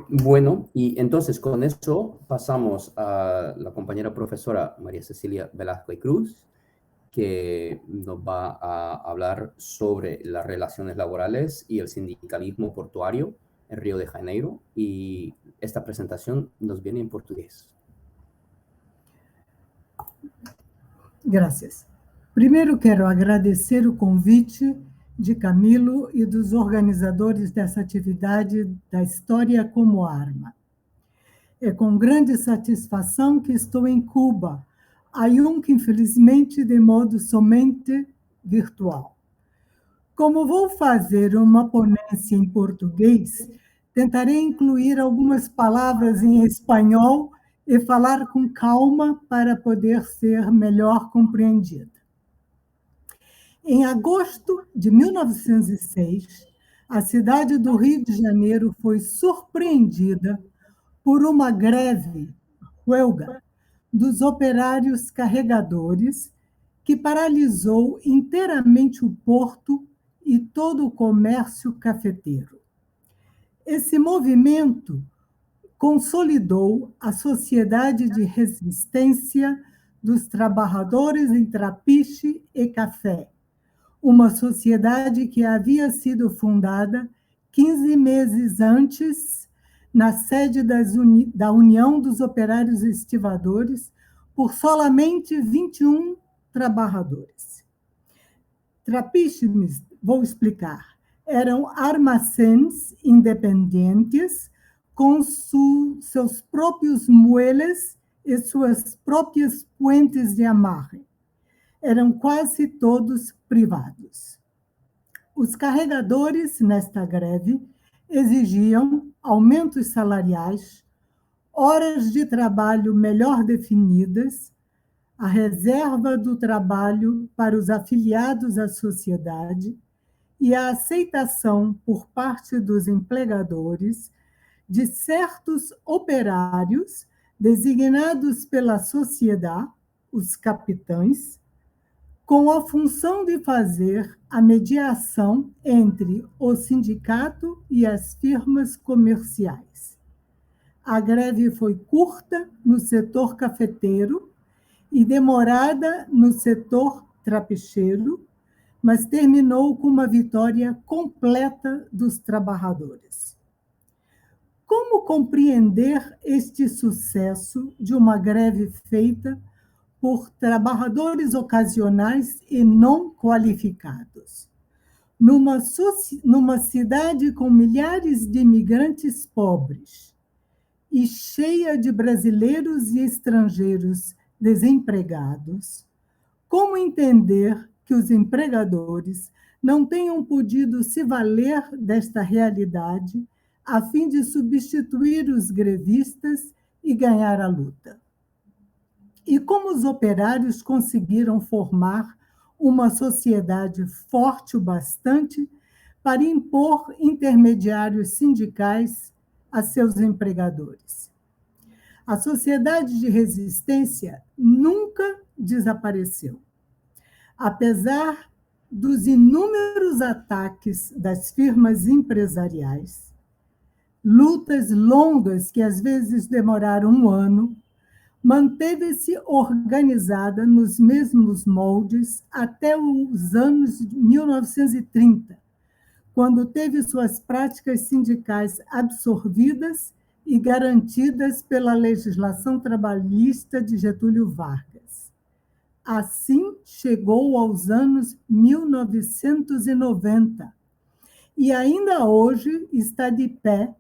Bueno, y entonces con eso pasamos a la compañera profesora María Cecilia Velasco y Cruz, que nos va a hablar sobre las relaciones laborales y el sindicalismo portuario en Río de Janeiro. Y esta presentación nos viene en portugués. Graças. Primeiro, quero agradecer o convite de Camilo e dos organizadores dessa atividade da História como Arma. É com grande satisfação que estou em Cuba, aunque infelizmente de modo somente virtual. Como vou fazer uma ponência em português, tentarei incluir algumas palavras em espanhol e falar com calma para poder ser melhor compreendida. Em agosto de 1906, a cidade do Rio de Janeiro foi surpreendida por uma greve, huelga, dos operários carregadores, que paralisou inteiramente o porto e todo o comércio cafeteiro. Esse movimento consolidou a Sociedade de Resistência dos Trabalhadores em Trapiche e Café, uma sociedade que havia sido fundada 15 meses antes na sede da União dos Operários Estivadores por solamente 21 trabalhadores. Trapiches, vou explicar, eram armazéns independentes com seus próprios muelas e suas próprias puentes de amarre. Eram quase todos privados. Os carregadores, nesta greve, exigiam aumentos salariais, horas de trabalho melhor definidas, a reserva do trabalho para os afiliados à sociedade e a aceitação por parte dos empregadores de certos operários designados pela sociedade, os capitães, com a função de fazer a mediação entre o sindicato e as firmas comerciais. A greve foi curta no setor cafeteiro e demorada no setor trapicheiro, mas terminou com uma vitória completa dos trabalhadores. Como compreender este sucesso de uma greve feita por trabalhadores ocasionais e não qualificados? Numa cidade com milhares de imigrantes pobres e cheia de brasileiros e estrangeiros desempregados, como entender que os empregadores não tenham podido se valer desta realidade a fim de substituir os grevistas e ganhar a luta? E como os operários conseguiram formar uma sociedade forte o bastante para impor intermediários sindicais a seus empregadores? A sociedade de resistência nunca desapareceu. Apesar dos inúmeros ataques das firmas empresariais, lutas longas que às vezes demoraram um ano, manteve-se organizada nos mesmos moldes até os anos de 1930, quando teve suas práticas sindicais absorvidas e garantidas pela legislação trabalhista de Getúlio Vargas. Assim, chegou aos anos 1990 e ainda hoje está de pé,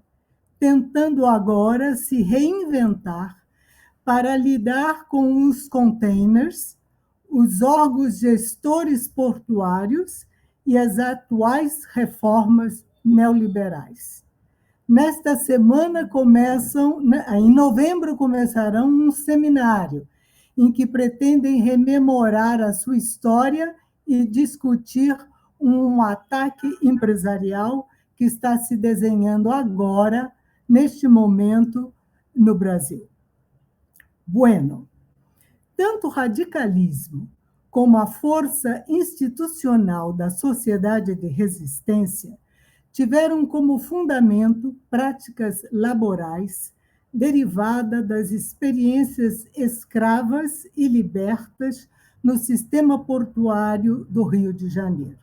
tentando agora se reinventar para lidar com os containers, os órgãos gestores portuários e as atuais reformas neoliberais. Nesta semana em novembro começarão um seminário em que pretendem rememorar a sua história e discutir um ataque empresarial que está se desenhando agora, neste momento, no Brasil. Bueno, tanto o radicalismo como a força institucional da sociedade de resistência tiveram como fundamento práticas laborais derivadas das experiências escravas e libertas no sistema portuário do Rio de Janeiro.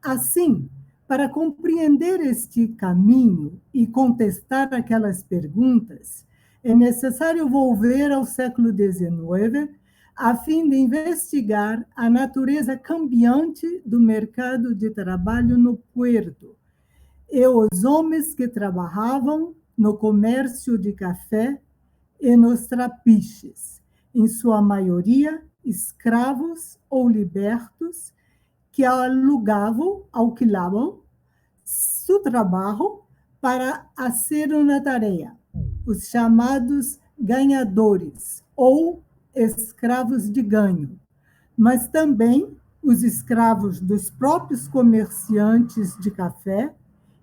Assim, para compreender este caminho e contestar aquelas perguntas, é necessário volver ao século XIX, a fim de investigar a natureza cambiante do mercado de trabalho no Puerto e os homens que trabalhavam no comércio de café e nos trapiches, em sua maioria escravos ou libertos, que alquilavam seu trabalho para fazer uma tarefa, os chamados ganhadores ou escravos de ganho, mas também os escravos dos próprios comerciantes de café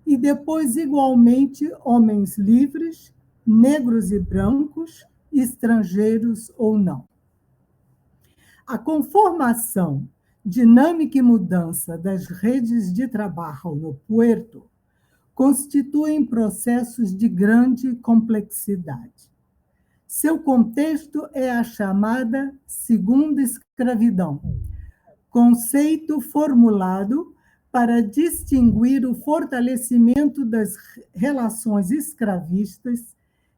e depois, igualmente, homens livres, negros e brancos, estrangeiros ou não. A conformação, dinâmica e mudança das redes de trabalho no Puerto constituem processos de grande complexidade. Seu contexto é a chamada segunda escravidão, conceito formulado para distinguir o fortalecimento das relações escravistas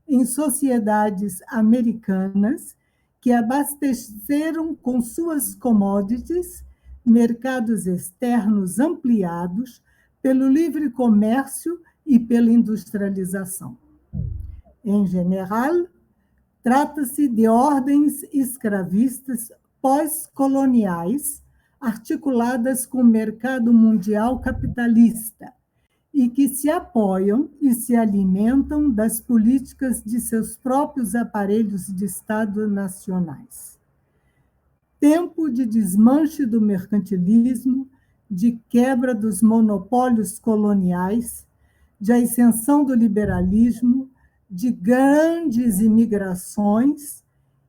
em sociedades americanas que abasteceram com suas commodities mercados externos ampliados pelo livre comércio e pela industrialização. Em geral, trata-se de ordens escravistas pós-coloniais articuladas com o mercado mundial capitalista e que se apoiam e se alimentam das políticas de seus próprios aparelhos de Estado nacionais. Tempo de desmanche do mercantilismo, de quebra dos monopólios coloniais, de ascensão do liberalismo, de grandes imigrações,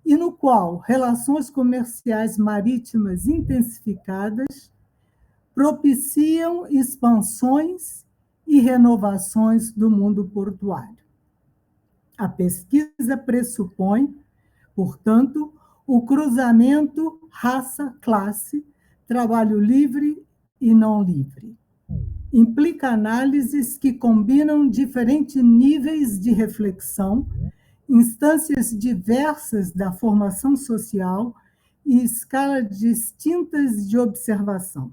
e no qual relações comerciais marítimas intensificadas propiciam expansões e renovações do mundo portuário. A pesquisa pressupõe, portanto, o cruzamento raça-classe, trabalho livre e não livre. Implica análises que combinam diferentes níveis de reflexão, instâncias diversas da formação social e escalas distintas de observação.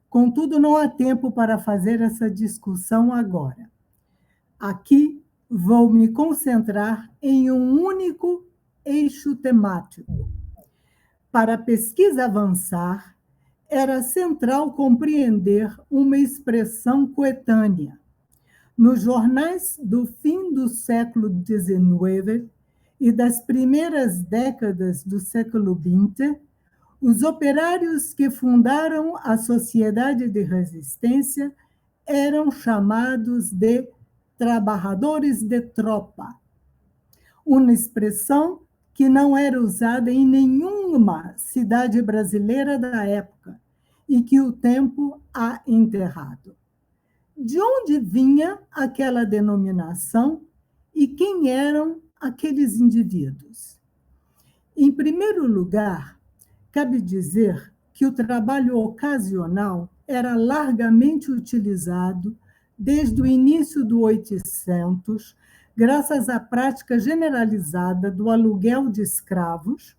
Contudo, não há tempo para fazer essa discussão agora. Aqui vou me concentrar em um único eixo temático. Para a pesquisa avançar, era central compreender uma expressão coetânea. Nos jornais do fim do século XIX e das primeiras décadas do século XX, os operários que fundaram a Sociedade de Resistência eram chamados de trabalhadores de tropa, uma expressão que não era usada em nenhuma cidade brasileira da época e que o tempo há enterrado. De onde vinha aquela denominação e quem eram aqueles indivíduos? Em primeiro lugar, cabe dizer que o trabalho ocasional era largamente utilizado desde o início do 800, graças à prática generalizada do aluguel de escravos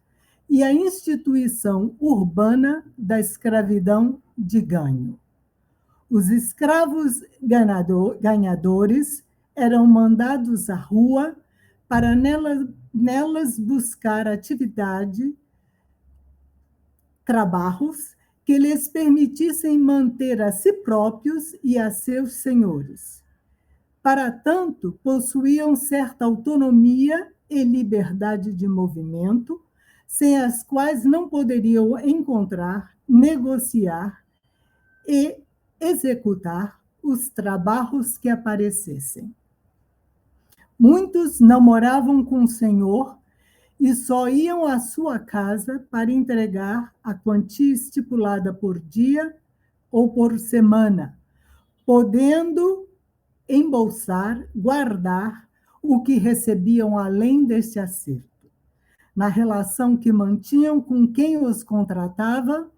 e à instituição urbana da escravidão de ganho. Os escravos ganhadores eram mandados à rua para nelas buscar atividade, trabalhos que lhes permitissem manter a si próprios e a seus senhores. Para tanto, possuíam certa autonomia e liberdade de movimento, sem as quais não poderiam encontrar, negociar e executar os trabalhos que aparecessem. Muitos não moravam com o senhor e só iam à sua casa para entregar a quantia estipulada por dia ou por semana, podendo embolsar, guardar o que recebiam além deste acerto. Na relação que mantinham com quem os contratava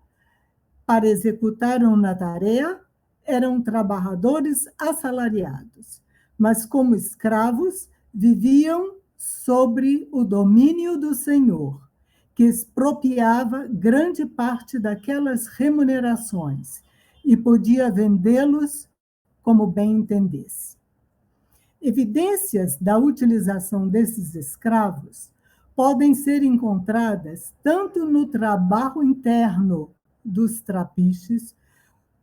para executar uma tarefa, eram trabalhadores assalariados, mas como escravos viviam sobre o domínio do senhor, que expropriava grande parte daquelas remunerações e podia vendê-los como bem entendesse. Evidências da utilização desses escravos podem ser encontradas tanto no trabalho interno dos trapiches,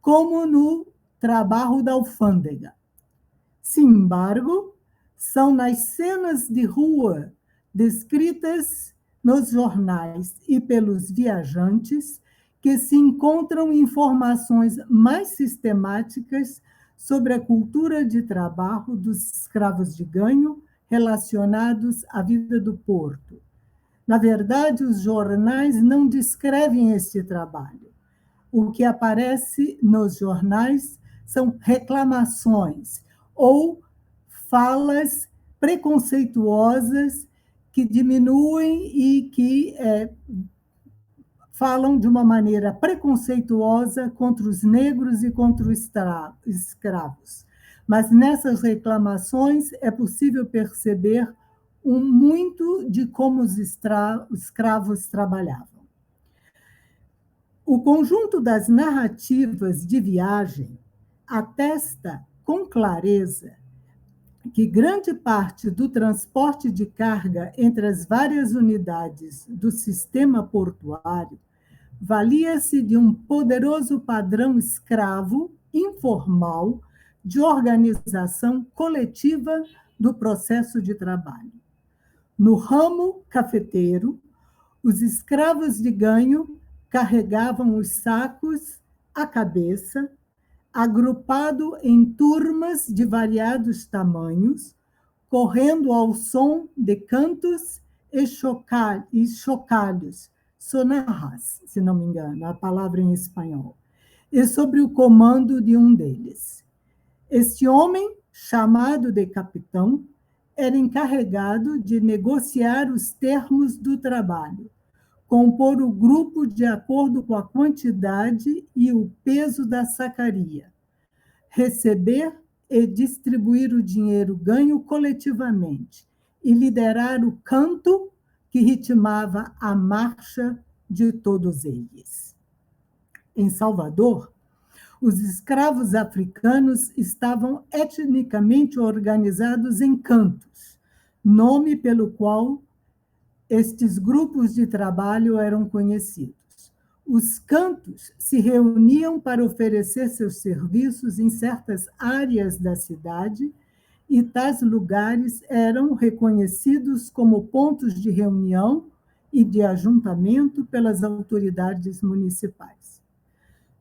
como no trabalho da alfândega. Sin embargo, são nas cenas de rua descritas nos jornais e pelos viajantes que se encontram informações mais sistemáticas sobre a cultura de trabalho dos escravos de ganho relacionados à vida do porto. Na verdade, os jornais não descrevem este trabalho. O que aparece nos jornais são reclamações ou falas preconceituosas que diminuem e que falam de uma maneira preconceituosa contra os negros e contra os escravos. Mas nessas reclamações é possível perceber muito de como os escravos trabalhavam. O conjunto das narrativas de viagem atesta com clareza que grande parte do transporte de carga entre as várias unidades do sistema portuário valia-se de um poderoso padrão escravo, informal, de organização coletiva do processo de trabalho. No ramo cafeteiro, os escravos de ganho carregavam os sacos à cabeça, agrupado em turmas de variados tamanhos, correndo ao som de cantos e chocalhos, sonarras, se não me engano, a palavra em espanhol, e sobre o comando de um deles. Este homem, chamado de capitão, era encarregado de negociar os termos do trabalho, compor o grupo de acordo com a quantidade e o peso da sacaria, receber e distribuir o dinheiro ganho coletivamente e liderar o canto que ritmava a marcha de todos eles. Em Salvador, os escravos africanos estavam etnicamente organizados em cantos, nome pelo qual estes grupos de trabalho eram conhecidos. Os cantos se reuniam para oferecer seus serviços em certas áreas da cidade e tais lugares eram reconhecidos como pontos de reunião e de ajuntamento pelas autoridades municipais.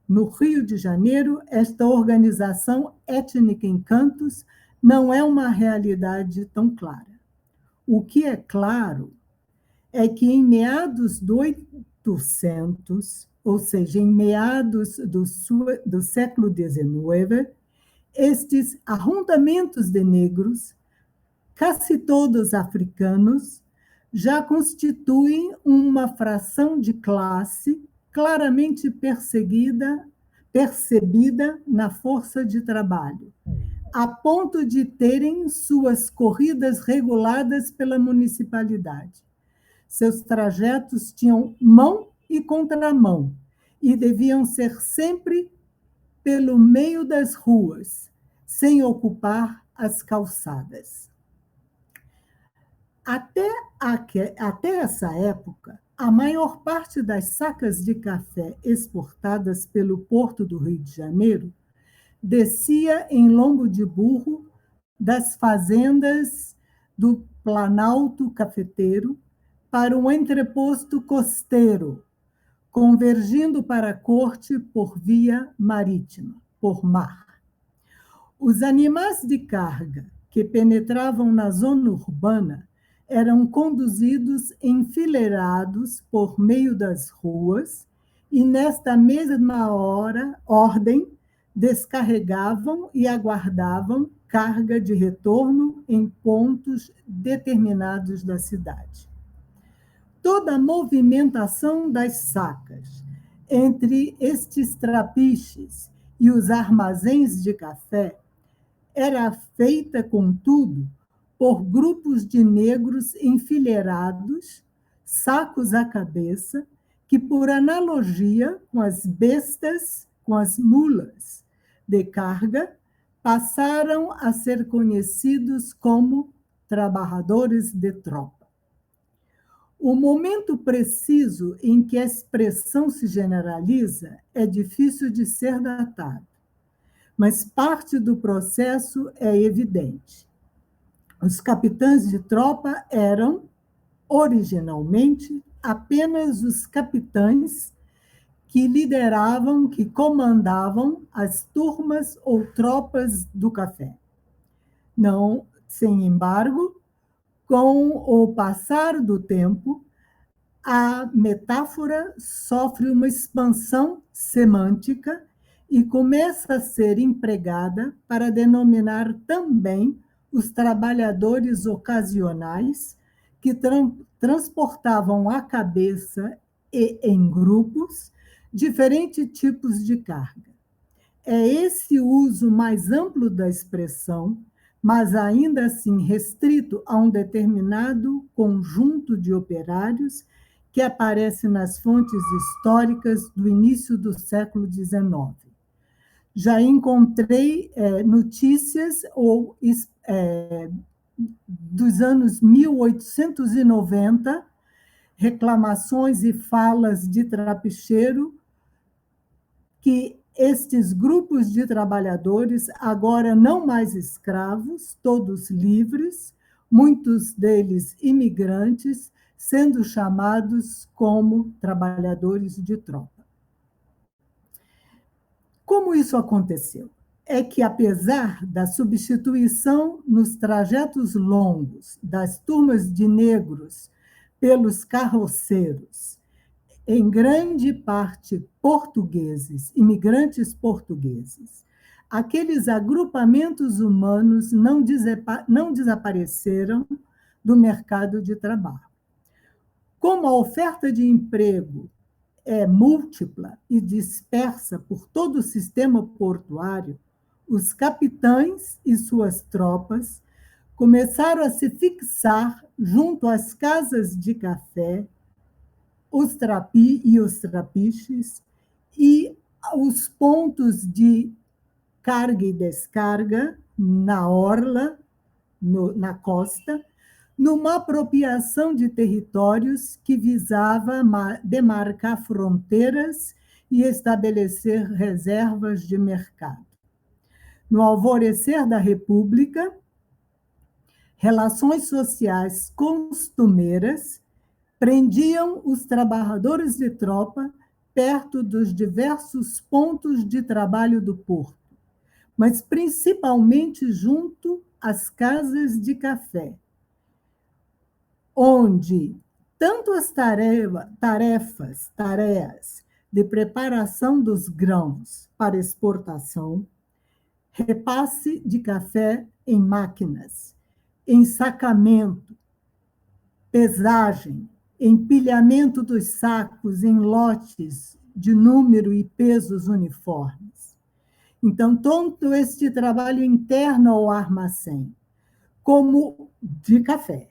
No Rio de Janeiro, esta organização étnica em cantos não é uma realidade tão clara. O que é claro é que em meados do 800, ou seja, em meados do século XIX, estes arruntamentos de negros, quase todos africanos, já constituem uma fração de classe claramente percebida na força de trabalho, a ponto de terem suas corridas reguladas pela municipalidade. Seus trajetos tinham mão e contramão e deviam ser sempre pelo meio das ruas, sem ocupar as calçadas. Até essa época, a maior parte das sacas de café exportadas pelo Porto do Rio de Janeiro descia em lombo de burro das fazendas do Planalto Cafeteiro para um entreposto costeiro, convergindo para a corte por via marítima, por mar. Os animais de carga que penetravam na zona urbana eram conduzidos enfileirados por meio das ruas e, nesta mesma ordem, descarregavam e aguardavam carga de retorno em pontos determinados da cidade. Toda a movimentação das sacas entre estes trapiches e os armazéns de café era feita, contudo, por grupos de negros enfileirados, sacos à cabeça, que, por analogia com as bestas, com as mulas de carga, passaram a ser conhecidos como trabalhadores de tropa. O momento preciso em que a expressão se generaliza é difícil de ser datado, mas parte do processo é evidente. Os capitães de tropa eram, originalmente, apenas os capitães que lideravam, que comandavam as turmas ou tropas do café. Não, sem embargo, com o passar do tempo, a metáfora sofre uma expansão semântica e começa a ser empregada para denominar também os trabalhadores ocasionais que transportavam à cabeça e em grupos diferentes tipos de carga. É esse o uso mais amplo da expressão, mas ainda assim restrito a um determinado conjunto de operários que aparece nas fontes históricas do início do século XIX. Já encontrei notícias dos anos 1890, reclamações e falas de trapicheiro, que estes grupos de trabalhadores, agora não mais escravos, todos livres, muitos deles imigrantes, sendo chamados como trabalhadores de tropa. Como isso aconteceu? É que, apesar da substituição nos trajetos longos das turmas de negros pelos carroceiros, em grande parte portugueses, imigrantes portugueses, aqueles agrupamentos humanos não desapareceram do mercado de trabalho. Como a oferta de emprego é múltipla e dispersa por todo o sistema portuário, os capitães e suas tropas começaram a se fixar junto às casas de café, os trapiches e os pontos de carga e descarga na orla, na costa, numa apropriação de territórios que visava demarcar fronteiras e estabelecer reservas de mercado. No alvorecer da República, relações sociais costumeiras prendiam os trabalhadores de tropa perto dos diversos pontos de trabalho do porto, mas principalmente junto às casas de café, onde tanto as tarefas de preparação dos grãos para exportação, repasse de café em máquinas, ensacamento, pesagem, empilhamento dos sacos em lotes de número e pesos uniformes. Então, todo este trabalho interno ao armazém, como de café,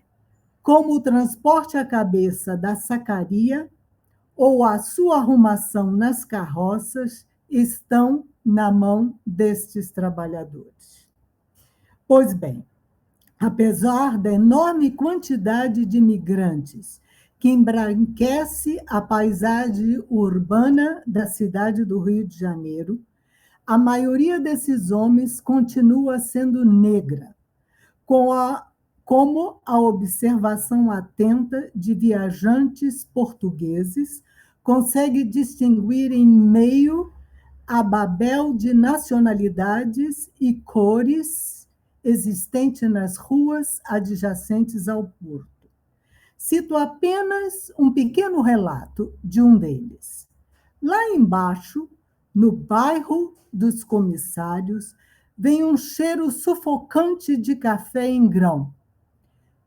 como o transporte à cabeça da sacaria ou a sua arrumação nas carroças, estão na mão destes trabalhadores. Pois bem, apesar da enorme quantidade de imigrantes que embranquece a paisagem urbana da cidade do Rio de Janeiro, a maioria desses homens continua sendo negra, como a observação atenta de viajantes portugueses consegue distinguir em meio a babel de nacionalidades e cores existente nas ruas adjacentes ao porto. Cito apenas um pequeno relato de um deles. Lá embaixo, No bairro dos Comissários, vem um cheiro sufocante de café em grão.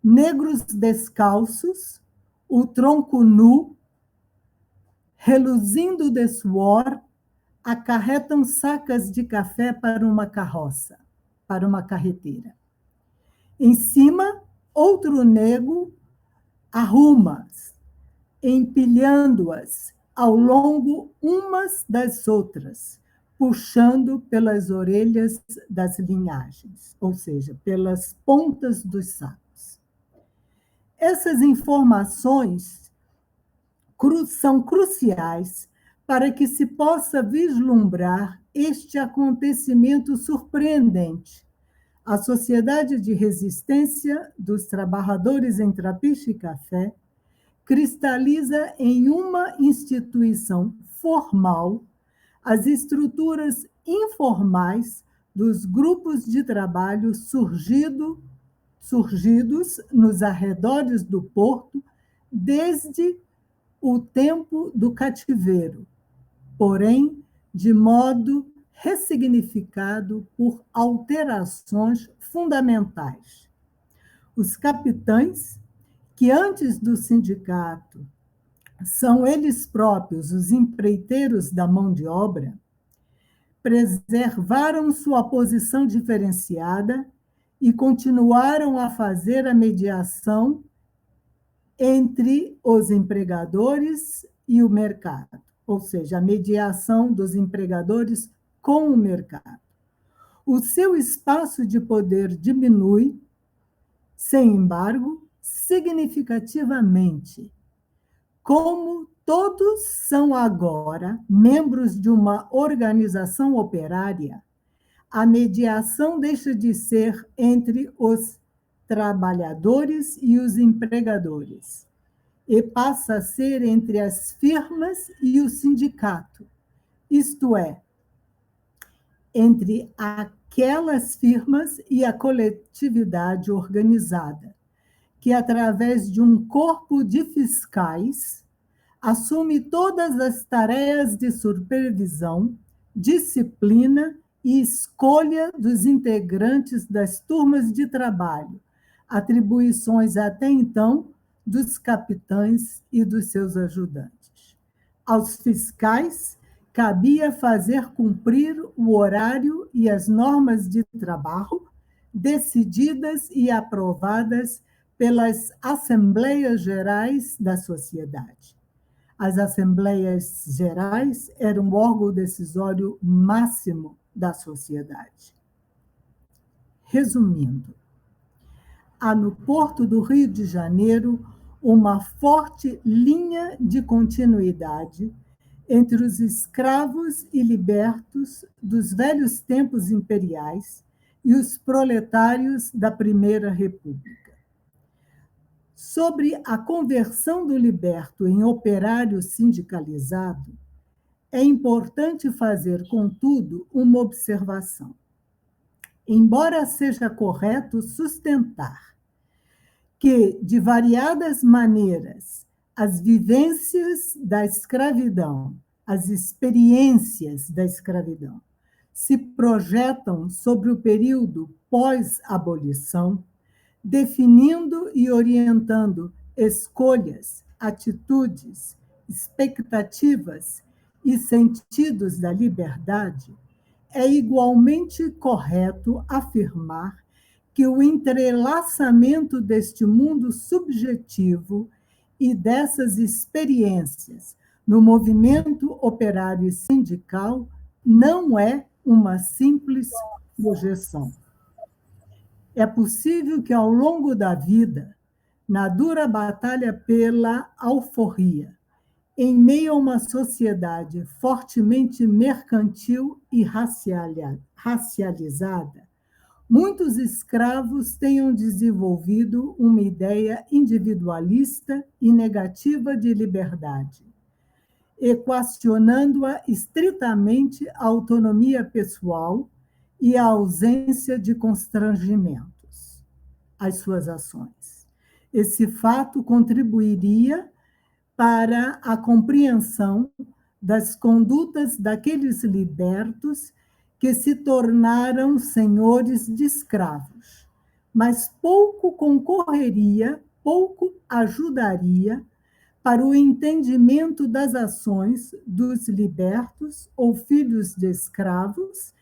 Negros descalços, o tronco nu, reluzindo de suor, acarretam sacas de café para uma carroça, para uma carreteira. Em cima, outro negro arruma-as, empilhando-as ao longo umas das outras, puxando pelas orelhas das linhagens, ou seja, pelas pontas dos sacos. Essas informações são cruciais para que se possa vislumbrar este acontecimento surpreendente. A Sociedade de Resistência dos Trabalhadores em Trapiche e Café cristaliza em uma instituição formal as estruturas informais dos grupos de trabalho surgidos nos arredores do porto desde o tempo do cativeiro, porém, de modo ressignificado por alterações fundamentais. Os capitães, que antes do sindicato são eles próprios os empreiteiros da mão de obra, preservaram sua posição diferenciada e continuaram a fazer a mediação entre os empregadores e o mercado, ou seja, a mediação dos empregadores com o mercado. O seu espaço de poder diminui, sem embargo, significativamente. Como todos são agora membros de uma organização operária, a mediação deixa de ser entre os trabalhadores e os empregadores e passa a ser entre as firmas e o sindicato, isto é, entre aquelas firmas e a coletividade organizada, que, através de um corpo de fiscais, assume todas as tarefas de supervisão, disciplina e escolha dos integrantes das turmas de trabalho, atribuições até então dos capitães e dos seus ajudantes. Aos fiscais cabia fazer cumprir o horário e as normas de trabalho decididas e aprovadas pelas Assembleias Gerais da Sociedade. As Assembleias Gerais eram o órgão decisório máximo da sociedade. Resumindo, há no Porto do Rio de Janeiro uma forte linha de continuidade entre os escravos e libertos dos velhos tempos imperiais e os proletários da Primeira República. Sobre a conversão do liberto em operário sindicalizado, é importante fazer, contudo, uma observação. Embora seja correto sustentar que, de variadas maneiras, as vivências da escravidão, as experiências da escravidão, se projetam sobre o período pós-abolição, definindo e orientando escolhas, atitudes, expectativas e sentidos da liberdade, é igualmente correto afirmar que o entrelaçamento deste mundo subjetivo e dessas experiências no movimento operário e sindical não é uma simples projeção. É possível que, ao longo da vida, na dura batalha pela alforria, em meio a uma sociedade fortemente mercantil e racializada, muitos escravos tenham desenvolvido uma ideia individualista e negativa de liberdade, equacionando-a estritamente a autonomia pessoal e a ausência de constrangimentos às suas ações. Esse fato contribuiria para a compreensão das condutas daqueles libertos que se tornaram senhores de escravos, mas pouco concorreria, pouco ajudaria para o entendimento das ações dos libertos ou filhos de escravos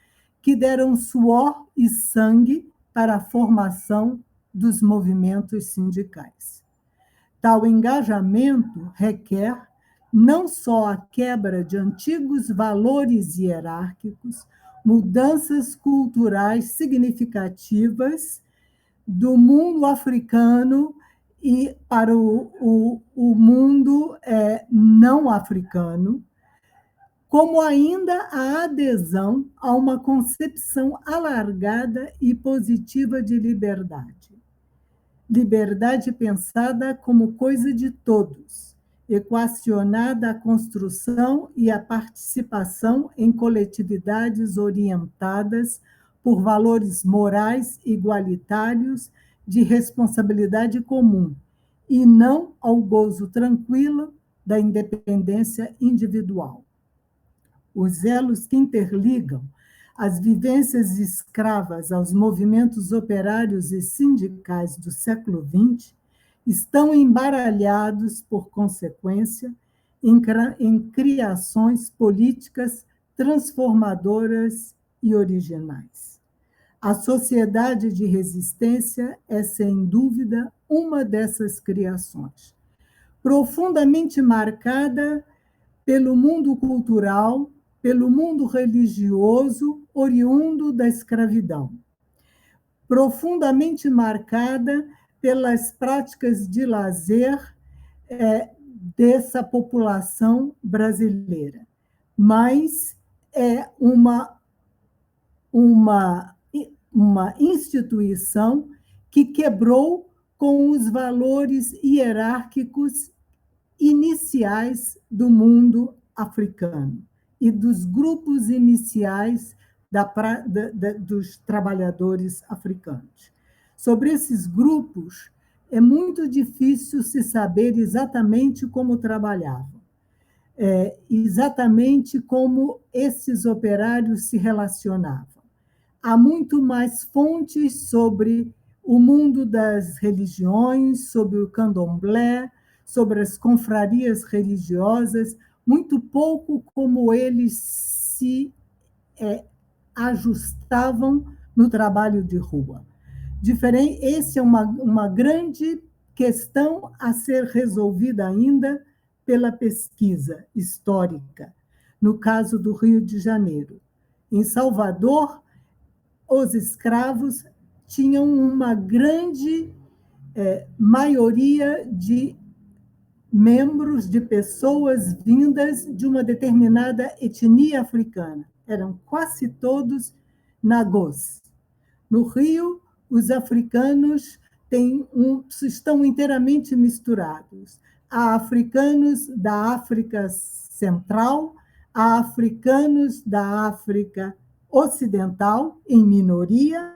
que deram suor e sangue para a formação dos movimentos sindicais. Tal engajamento requer não só a quebra de antigos valores hierárquicos, mudanças culturais significativas do mundo africano e para o mundo não africano, como ainda a adesão a uma concepção alargada e positiva de liberdade. Liberdade pensada como coisa de todos, equacionada à construção e à participação em coletividades orientadas por valores morais igualitários de responsabilidade comum, e não ao gozo tranquilo da independência individual. Os elos que interligam as vivências escravas aos movimentos operários e sindicais do século XX estão embaralhados, por consequência, em criações políticas transformadoras e originais. A sociedade de resistência é, sem dúvida, uma dessas criações, profundamente marcada pelo mundo cultural, pelo mundo religioso oriundo da escravidão, profundamente marcada pelas práticas de lazer dessa população brasileira, mas é uma instituição que quebrou com os valores hierárquicos iniciais do mundo africano e dos grupos iniciais dos trabalhadores africanos. Sobre esses grupos, é muito difícil se saber exatamente como trabalhavam, exatamente como esses operários se relacionavam. Há muito mais fontes sobre o mundo das religiões, sobre o candomblé, sobre as confrarias religiosas, muito pouco como eles se ajustavam no trabalho de rua. Essa é uma grande questão a ser resolvida ainda pela pesquisa histórica, no caso do Rio de Janeiro. Em Salvador, os escravos tinham uma grande maioria de membros, de pessoas vindas de uma determinada etnia africana. Eram quase todos nagôs. No Rio, os africanos estão inteiramente misturados. Há africanos da África Central, há africanos da África Ocidental, em minoria,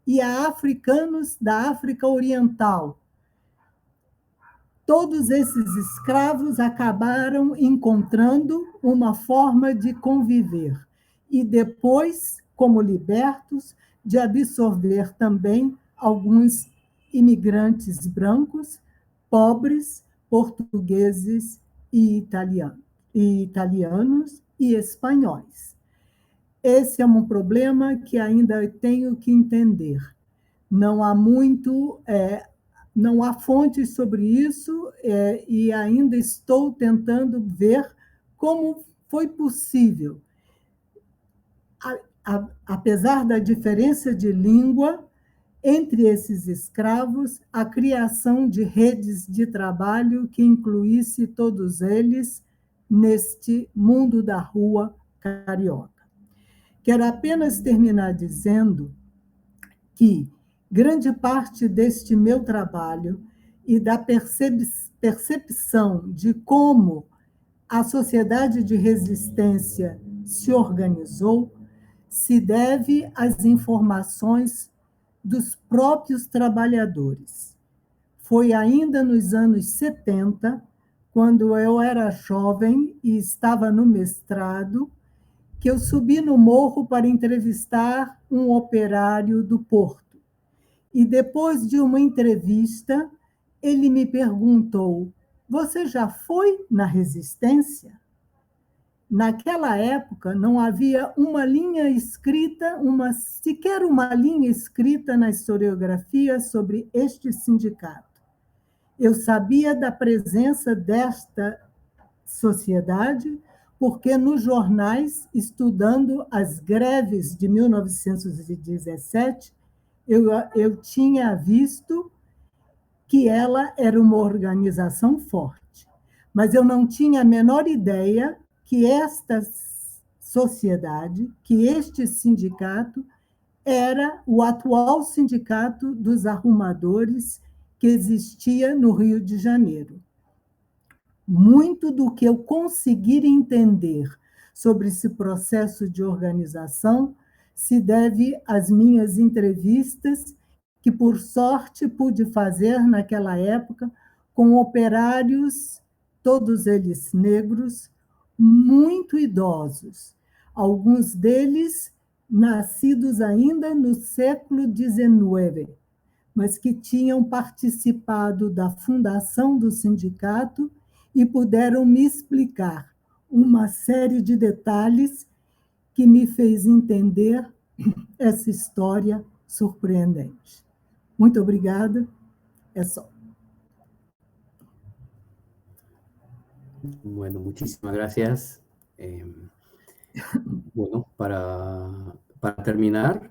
e há africanos da África Oriental. Todos esses escravos acabaram encontrando uma forma de conviver e depois, como libertos, de absorver também alguns imigrantes brancos, pobres, portugueses e italianos e espanhóis. Esse é um problema que ainda tenho que entender. Não há fontes sobre isso e ainda estou tentando ver como foi possível, apesar da diferença de língua entre esses escravos, a criação de redes de trabalho que incluísse todos eles neste mundo da rua carioca. Quero apenas terminar dizendo que grande parte deste meu trabalho e da percepção de como a sociedade de resistência se organizou se deve às informações dos próprios trabalhadores. Foi ainda nos anos 70, quando eu era jovem e estava no mestrado, que eu subi no morro para entrevistar um operário do Porto. E depois de uma entrevista, ele me perguntou: "Você já foi na Resistência?" Naquela época, não havia uma linha escrita, sequer uma linha escrita na historiografia sobre este sindicato. Eu sabia da presença desta sociedade porque nos jornais, estudando as greves de 1917, eu tinha visto que ela era uma organização forte. Mas eu não tinha a menor ideia que esta sociedade, que este sindicato, era o atual sindicato dos arrumadores que existia no Rio de Janeiro. Muito do que eu conseguir entender sobre esse processo de organização se deve às minhas entrevistas, que por sorte pude fazer naquela época com operários, todos eles negros, muito idosos, alguns deles nascidos ainda no século XIX, mas que tinham participado da fundação do sindicato e puderam me explicar uma série de detalhes que me fez entender essa história surpreendente. Muito obrigada. É só. Bueno, muchísimas gracias. Bueno, para terminar,